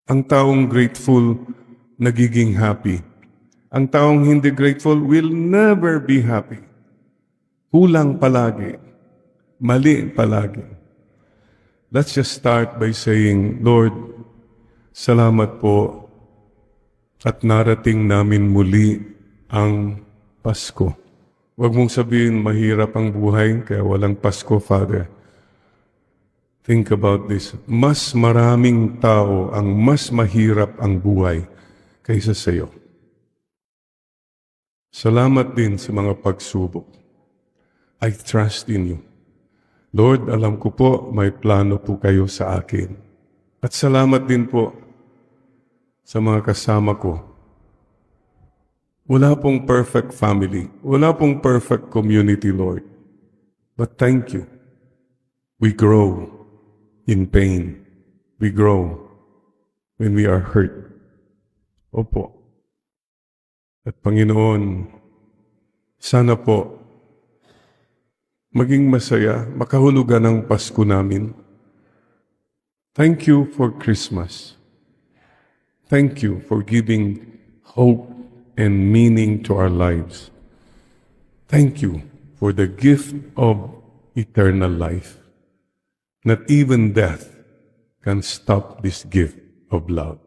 Ang taong grateful, nagiging happy. Ang taong hindi grateful will never be happy. Kulang palagi. Mali palagi. Let's just start by saying, Lord, salamat po at narating namin muli ang Pasko. Huwag mong sabihin mahirap ang buhay kaya walang Pasko, Father. Think about this. Mas maraming tao ang mas mahirap ang buhay kaysa sa iyo. Salamat din sa mga pagsubok. I trust in you. Lord, alam ko po may plano po kayo sa akin. At salamat din po sa mga kasama ko. Wala pong perfect family. Wala pong perfect community, Lord. But thank you. We grow in pain. We grow when we are hurt. Opo. At Panginoon, sana po maging masaya, makahulugan ang Pasko namin. Thank you for Christmas. Thank you for giving hope and meaning to our lives. Thank you for the gift of eternal life. Not even death can stop this gift of love.